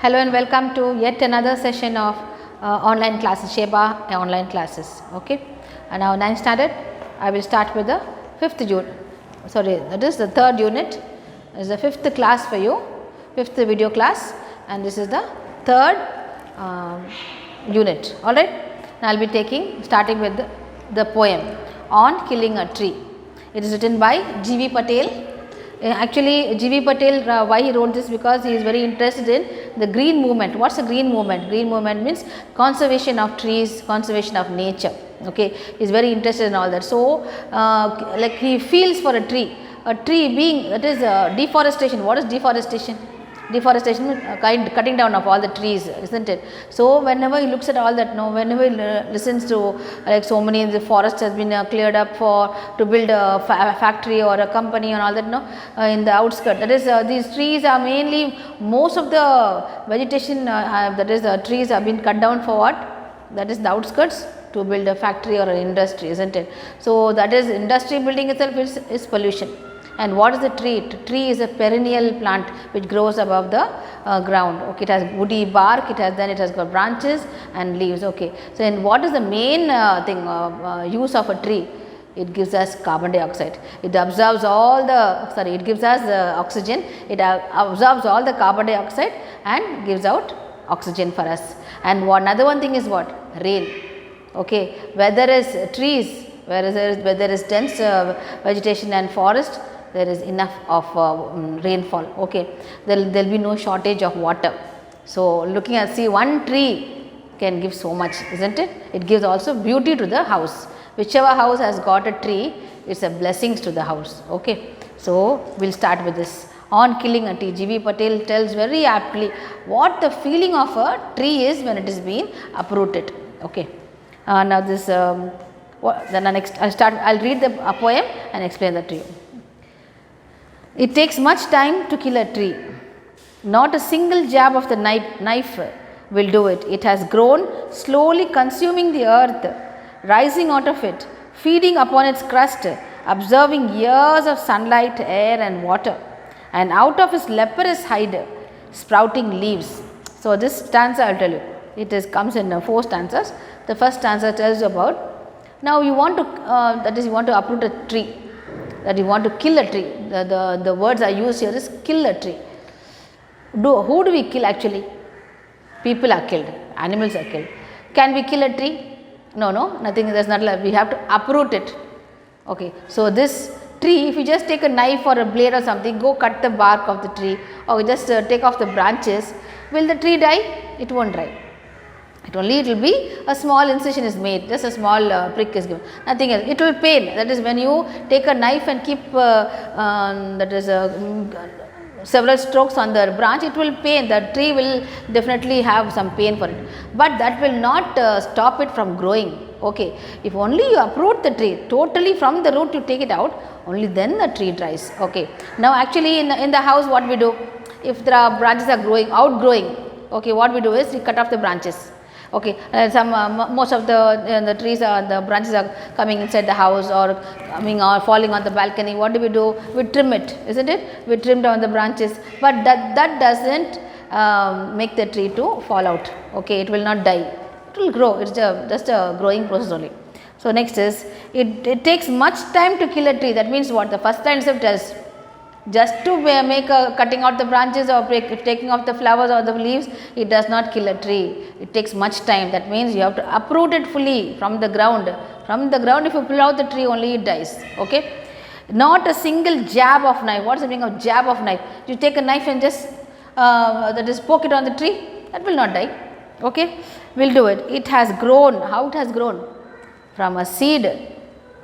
Hello and welcome to yet another session of online classes, Sheba online classes. Okay, and now 9th standard. I will start with the 5th unit. Sorry, that is the 3rd unit. This is the 5th class for you, 5th video class, and this is the 3rd unit. All right. Now I will be starting with the poem on killing a tree. It is written by G.V. Patel. Actually, G.V. Patel, why he wrote this? Because he is very interested in the green movement. What is a green movement? Green movement means conservation of trees, conservation of nature. Okay, he is very interested in all that. So, like he feels for a tree being, that is deforestation. What is deforestation? Deforestation means cutting down of all the trees, isn't it? So, whenever he looks at all that, whenever he listens to like so many, the forest has been cleared up to build a factory or a company and all that, in the outskirts. That is, these trees are mainly, most of the vegetation, that is, the trees have been cut down for what? That is the outskirts, to build a factory or an industry, isn't it? So, that is, industry building itself is pollution. And what is the tree? Tree is a perennial plant which grows above the ground. Okay, it has woody bark. It has got branches and leaves. Okay, so and what is the main use of a tree? It gives us carbon dioxide. It absorbs all the it gives us oxygen. It absorbs all the carbon dioxide and gives out oxygen for us. And another one thing is what? Rain. Okay, whether is trees, whether is dense vegetation and forest, there is enough of rainfall. Okay, there will be no shortage of water. So, looking at, see, one tree can give so much, isn't it? It gives also beauty to the house. Whichever house has got a tree, it's a blessings to the house. Okay, so we'll start with this on killing a tree. G.V. Patel tells very aptly what the feeling of a tree is when it is being uprooted. Okay, now this then next I'll read the poem and explain that to you. It takes much time to kill a tree. Not a single jab of the knife will do it. It has grown, slowly consuming the earth, rising out of it, feeding upon its crust, absorbing years of sunlight, air and water, and out of its leprous hide, sprouting leaves. So, this stanza I will tell you. It comes in 4 stanzas. The first stanza tells you about, now you want to, that is, you want to uproot a tree. That you want to kill a tree. The words I use here is kill a tree. Who do we kill actually? People are killed, animals are killed. Can we kill a tree? No, nothing, there is not, we have to uproot it. Okay, so this tree, if you just take a knife or a blade or something, go cut the bark of the tree or just take off the branches, will the tree die? It won't die. It will be a small incision is made, just a small prick is given, nothing else. It will pain, that is when you take a knife and keep several strokes on the branch, it will pain, the tree will definitely have some pain for it, but that will not stop it from growing. Okay, if only you uproot the tree totally from the root, you take it out, only then the tree dries. Okay, now actually in the house what we do, if there are branches are outgrowing, okay, what we do is we cut off the branches. Okay, most of the trees the branches are coming inside the house or coming or falling on the balcony. What do? We trim it, isn't it? We trim down the branches, but that doesn't make the tree to fall out. Okay, it will not die. It will grow. It's just a growing process only. So next is it takes much time to kill a tree. That means what? The first line itself tells, just to make a cutting out the branches or taking off the flowers or the leaves, it does not kill a tree. It takes much time. That means you have to uproot it fully from the ground. From the ground, if you pull out the tree, only it dies. Okay, not a single jab of knife. What is the meaning of jab of knife? You take a knife and just poke it on the tree, that will not die. Okay, we'll do it. It has grown. How it has grown? From a seed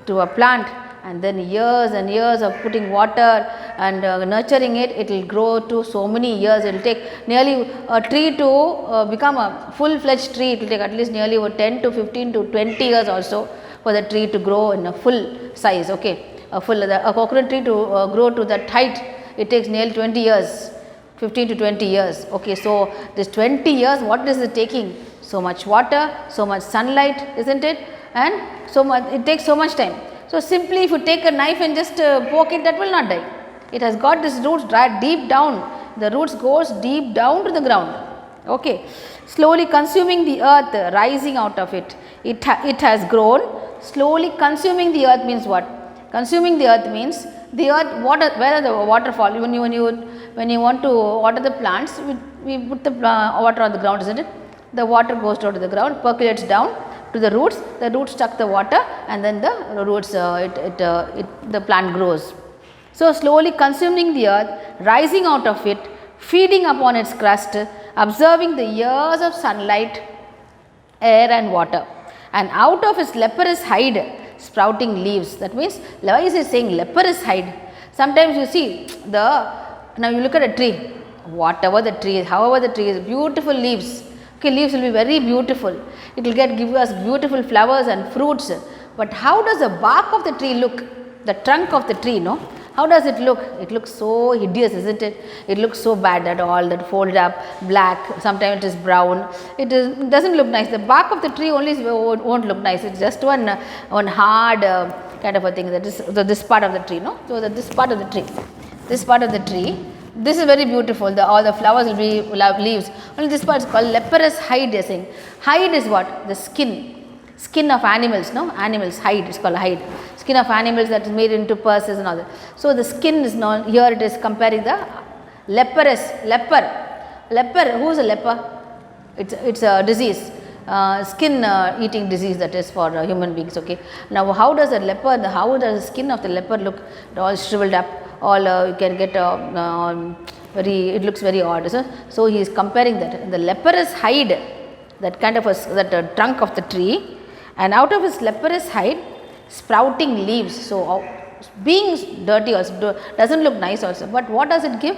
to a plant, and then years and years of putting water and nurturing it, it will grow to so many years. It will take nearly a tree to become a full-fledged tree. It will take at least nearly over 10 to 15 to 20 years also for the tree to grow in a full size. Okay, a coconut tree to grow to that height, it takes nearly 20 years, 15 to 20 years. Okay, so this 20 years, what is it taking? So much water, so much sunlight, isn't it? And so much, it takes so much time. So, simply if you take a knife and just poke it, that will not die. It has got this roots deep down, the roots goes deep down to the ground. Okay. Slowly consuming the earth, rising out of it. It has grown. Slowly consuming the earth means what? Consuming the earth means the earth, water, where are the waterfall? When you want to water the plants, we put the water on the ground, isn't it? The water goes down to the ground, percolates down to the roots suck the water, and then the roots, the plant grows. So, slowly consuming the earth, rising out of it, feeding upon its crust, observing the years of sunlight, air and water, and out of its leprous hide sprouting leaves. That means, why is it saying leprous hide? Sometimes you see now you look at a tree, whatever the tree is, however the tree is, beautiful leaves. Okay, leaves will be very beautiful. It will give us beautiful flowers and fruits. But how does the bark of the tree look? The trunk of the tree, no? How does it look? It looks so hideous, isn't it? It looks so bad at all, that folded up, black, sometimes it is brown. It doesn't look nice. The bark of the tree only won't look nice. It's just one hard kind of a thing. That is this part of the tree, no? So this part of the tree, this is very beautiful. All the flowers will be leaves. Only this part is called leprous hide. They are saying hide is what? The skin of animals, no? Animals hide is called hide. Skin of animals that is made into purses and all that. So the skin is known here. It is comparing the leper. Who is a leper? It's a disease, skin eating disease, that is for human beings. Okay. Now how does a leper? How does the skin of the leper look? All shriveled up. All you can get it looks very odd. So he is comparing that the leprous hide, that kind of that trunk of the tree, and out of his leprous hide sprouting leaves. So being dirty also doesn't look nice also, but what does it give?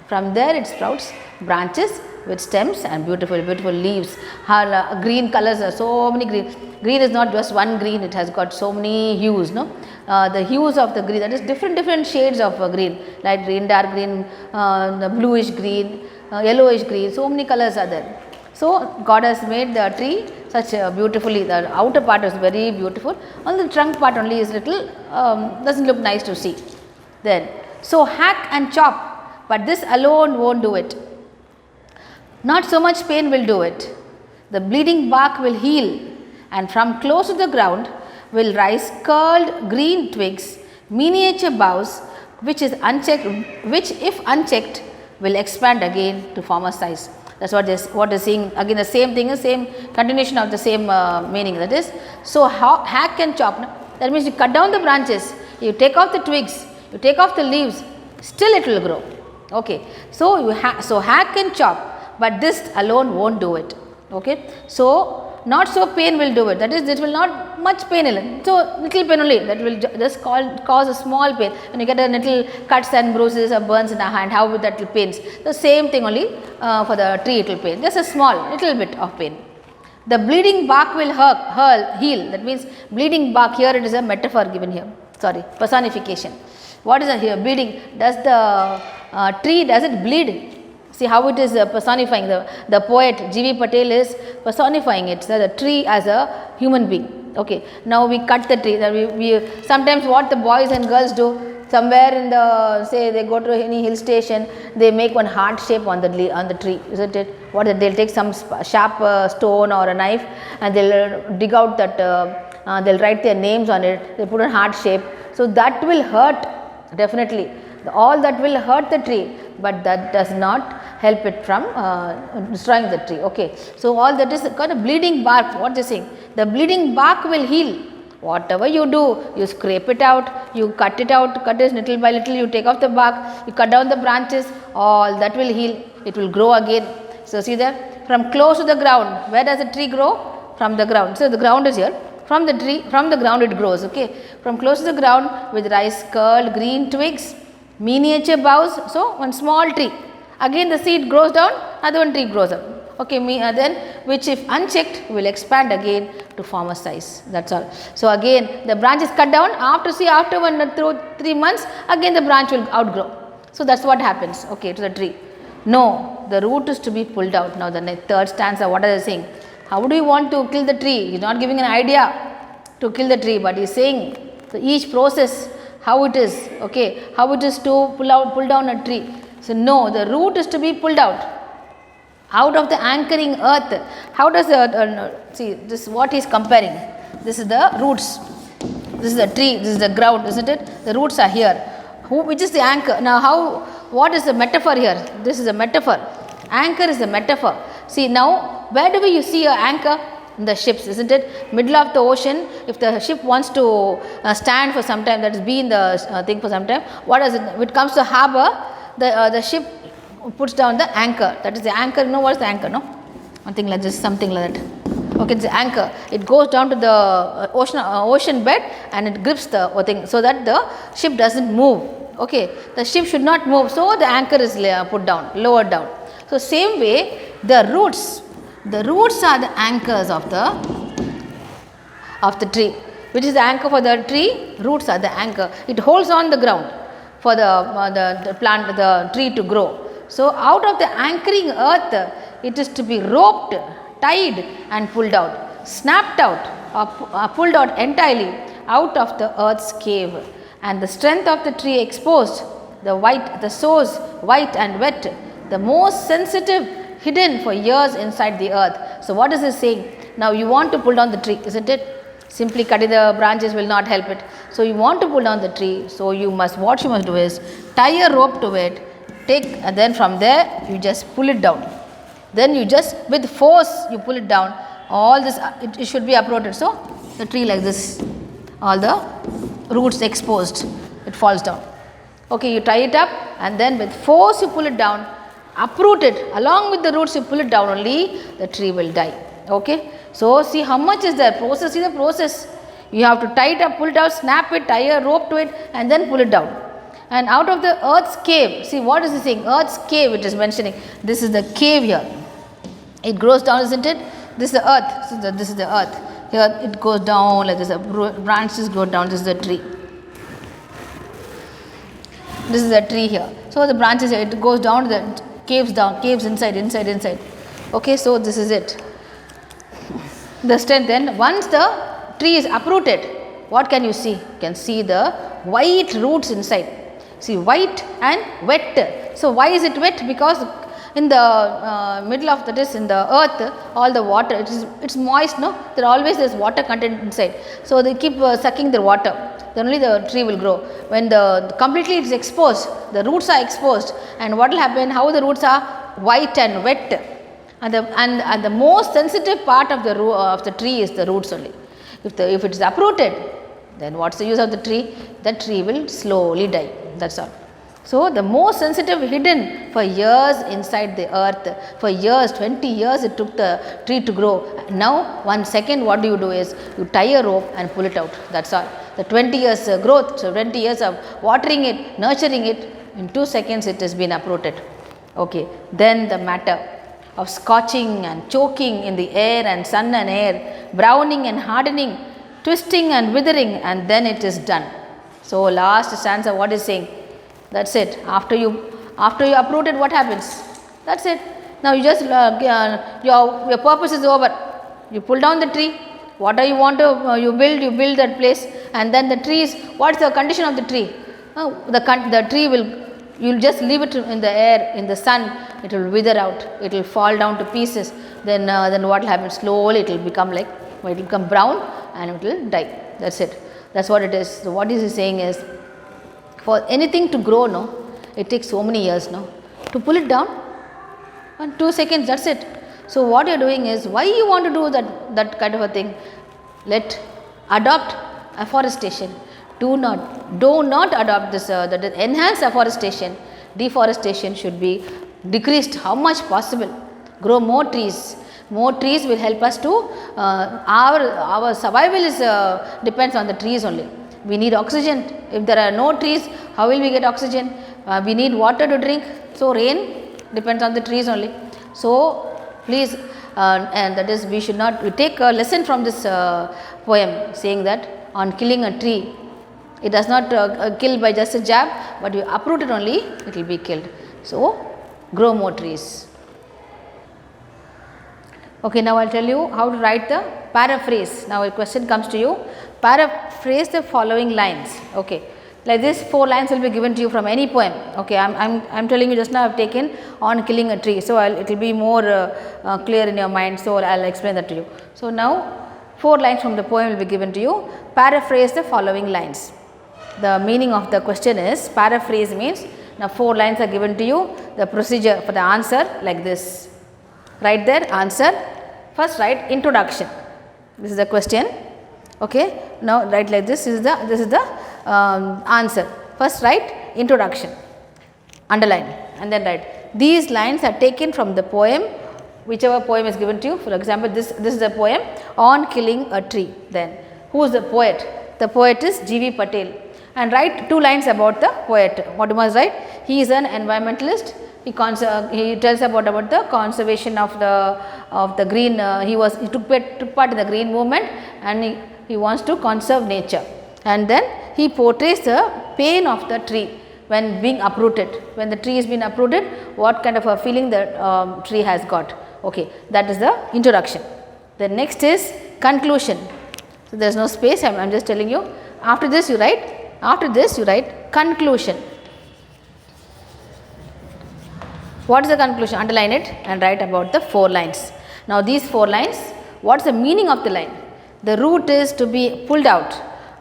From there it sprouts branches with stems and beautiful leaves. Green colors are so many green. Green is not just one green, it has got so many hues, no? The hues of the green, that is different shades of green, light green, dark green, the bluish green, yellowish green, so many colors are there. So God has made the tree such beautifully. The outer part is very beautiful, only the trunk part only is little doesn't look nice to see. Then, so hack and chop, but this alone won't do it. Not so much pain will do it. The bleeding bark will heal, and from close to the ground will rise curled green twigs, miniature boughs, which if unchecked will expand again to former size. That's what they're saying. Again, the same thing, the same continuation of the same meaning. That is, so hack and chop. That means you cut down the branches, you take off the twigs, you take off the leaves, still it will grow. Okay, so hack and chop, but this alone won't do it. Okay, so not so pain will do it. That is, it will not much pain. So little pain only, that will just cause a small pain. When you get a little cuts and bruises or burns in the hand, how will that will pains? The same thing only for the tree it will pain. Just a small little bit of pain. The bleeding bark will heal. That means bleeding bark, here it is a metaphor given here. Sorry, personification. What is here? Bleeding. Does the tree, does it bleed? See how it is personifying. The poet G.V. Patel is personifying it. So the tree as a human being. Okay. Now we cut the tree. We sometimes what the boys and girls do, somewhere in the, say they go to any hill station, they make one heart shape on the tree, isn't it? What they'll take some sharp stone or a knife, and they'll dig out that. They'll write their names on it. They put a heart shape. So that will hurt definitely. All that will hurt the tree, but that does not help it from destroying the tree. Okay. So all that is kind of bleeding bark. What they saying? The bleeding bark will heal. Whatever you do, you scrape it out, you cut it out, cut it little by little, you take off the bark, you cut down the branches, all that will heal. It will grow again. So see there, from close to the ground, where does the tree grow? From the ground. So the ground is here. From the tree, from the ground it grows. Okay. From close to the ground with rise curled green twigs, miniature boughs. So one small tree. Again the seed grows down, other one tree grows up. Okay, then which if unchecked will expand again to form a size. That's all. So again the branch is cut down. After 3 months, again the branch will outgrow. So that's what happens. Okay, to the tree. No, the root is to be pulled out. Now the third stanza, what are they saying? How do you want to kill the tree? He's not giving an idea to kill the tree, but he's saying so each process how it is. Okay, how it is to pull down a tree. So no, the root is to be pulled out. out of the anchoring earth. How does see this, what he is comparing? This is the roots, this is the tree, this is the ground, isn't it? The roots are here. Which is the anchor? Now what is the metaphor here? This is a metaphor. Anchor is a metaphor. See, now where do we see an anchor? In the ships, isn't it? Middle of the ocean, if the ship wants to stand for some time, that is be in the thing for some time, what does it? If it comes to harbor, the ship puts down the anchor. That is the anchor. You know what is the anchor? No, one thing like this, something like that. Okay, it's the anchor. It goes down to the ocean bed and it grips the thing so that the ship doesn't move. Okay, the ship should not move, so the anchor is put down, lowered down. So same way, the roots are the anchors of the tree. Which is the anchor for the tree? Roots are the anchor. It holds on the ground for the plant, the tree to grow. So out of the anchoring earth, it is to be roped, tied and pulled out, snapped out or pulled out entirely out of the earth's cave, and the strength of the tree exposed, the source white and wet, the most sensitive hidden for years inside the earth. So what is this saying? Now you want to pull down the tree, isn't it? Simply cutting the branches will not help it. So you want to pull down the tree, so what you must do is tie a rope to it, and then from there you just pull it down. Then you just with force you pull it down. All this it should be uprooted. So the tree like this, all the roots exposed, it falls down. Okay, you tie it up and then with force you pull it down, uproot it along with the roots, you pull it down, only the tree will die. Okay, so see how much is the process. See the process. You have to tie it up, pull it out, snap it, tie a rope to it and then pull it down. And out of the earth's cave, see what is this saying? Earth's cave it is mentioning. This is the cave here. It grows down, isn't it? This is the earth. This is the earth. Here it goes down like this. The branches go down. This is the tree. This is the tree here. So the branches, it goes down, the caves inside. Okay, so this is it. The strength. Then once the tree is uprooted, what can you see? You can see the white roots inside. See, white and wet. So why is it wet? Because in the middle of in the earth, all the water, it's moist, no? There always water content inside. So they keep sucking the water. Then only the tree will grow. When completely it is exposed, the roots are exposed, and what will happen? How the roots are white and wet, and the most sensitive part of the tree is the roots only. If it is uprooted, then what's the use of the tree? The tree will slowly die. That's all. So the most sensitive hidden for years inside the earth. For years, 20 years it took the tree to grow. Now 1 second what do you do is you tie a rope and pull it out. That's all. The 20 years growth, so 20 years of watering it, nurturing it, in 2 seconds it has been uprooted. Okay. Then the matter of scorching and choking in the air and sun and air, browning and hardening, twisting and withering, and then it is done. So last stanza what is saying? That's it. After you uproot it, what happens? That's it. Now you just your purpose is over. You pull down the tree. What do you want to you build that place, and then the trees. What's the condition of the tree? The tree you'll just leave it in the air, in the sun. It will wither out. It will fall down to pieces. Then what will happen? Slowly it will become brown and it will die. That's it. That's what it is. So what is he saying is, for anything to grow, no, it takes so many years, no, to pull it down, and 2 seconds, that's it. So what you are doing is, why you want to do that kind of a thing? Adopt afforestation. Do not adopt this. Enhance afforestation. Deforestation should be decreased how much possible. Grow more trees. More trees will help us to our survival is depends on the trees only. We need oxygen. If there are no trees, how will we get oxygen? We need water to drink. So rain depends on the trees only. So please, and that is we take a lesson from this poem, saying that on killing a tree, it does not kill by just a jab, but you uproot it only, it will be killed. So grow more trees. Okay, now I will tell you how to write the paraphrase. Now a question comes to you. Paraphrase the following lines. Okay, Like this 4 lines will be given to you from any poem. Okay, I'm telling you just now I have taken On Killing a Tree. So, it will be more clear in your mind. So, I will explain that to you. So, now 4 lines from the poem will be given to you. Paraphrase the following lines. The meaning of the question is, paraphrase means now 4 lines are given to you. The procedure for the answer like this. Write their answer. First write introduction. This is the question. Okay. Now, write like this. This is the answer. First write introduction, underline, and then write these lines are taken from the poem, whichever poem is given to you. For example, this is the poem On Killing a Tree. Then who is the poet? The poet is G.V. Patel, and write 2 lines about the poet. What you must write? He is an environmentalist. He tells about the conservation of the green. He took part in the green movement, and he wants to conserve nature. And then he portrays the pain of the tree when being uprooted. When the tree is being uprooted, what kind of a feeling the tree has got. Okay, that is the introduction. The next is conclusion. So, there is no space, I am just telling you. After this you write conclusion. What is the conclusion? Underline it and write about the 4 lines. Now, these 4 lines, what is the meaning of the line? The root is to be pulled out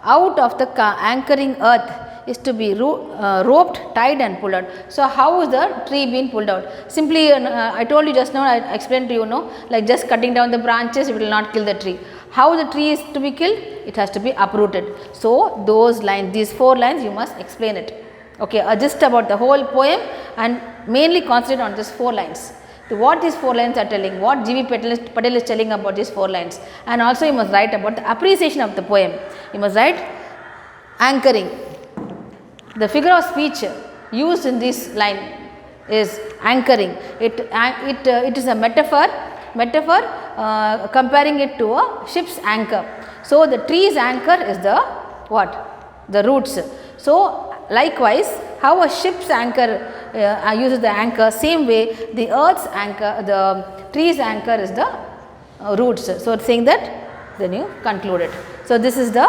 of the anchoring earth is to be roped, tied and pulled out. So, how is the tree being pulled out? Simply I told you just now, I explained to you, like just cutting down the branches, it will not kill the tree. How the tree is to be killed? It has to be uprooted. So, those lines, these 4 lines you must explain it. Okay, just about the whole poem and mainly concentrate on these 4 lines. So, what these 4 lines are telling, what G.V. Patel is telling about these 4 lines, and also you must write about the appreciation of the poem. You must write anchoring. The figure of speech used in this line is anchoring. It is a metaphor comparing it to a ship's anchor. So, the tree's anchor is the what? The roots. So, likewise, how a ship's anchor uses the anchor, same way the earth's anchor, the tree's anchor is the roots. So, it's saying that then you conclude it. So, this is the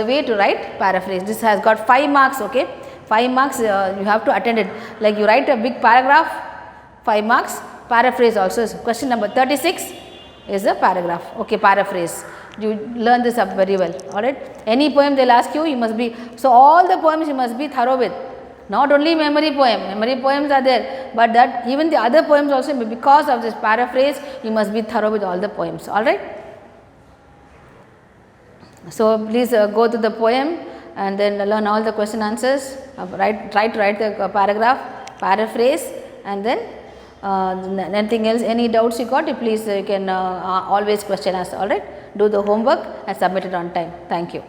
way to write paraphrase. This has got 5 marks. Okay, 5 marks you have to attend it. Like you write a big paragraph, 5 marks. Paraphrase also is question number 36 is a paragraph. Okay, paraphrase. You learn this up very well. Alright. Any poem they will ask you, you must be. So, all the poems you must be thorough with. Not only memory poem. Memory poems are there, but that even the other poems also, because of this paraphrase, you must be thorough with all the poems. Alright. So, please go to the poem and then learn all the question answers. Try to write the paragraph, paraphrase, and then anything else, any doubts you got, you can always question us. Alright. Do the homework and submit it on time. Thank you.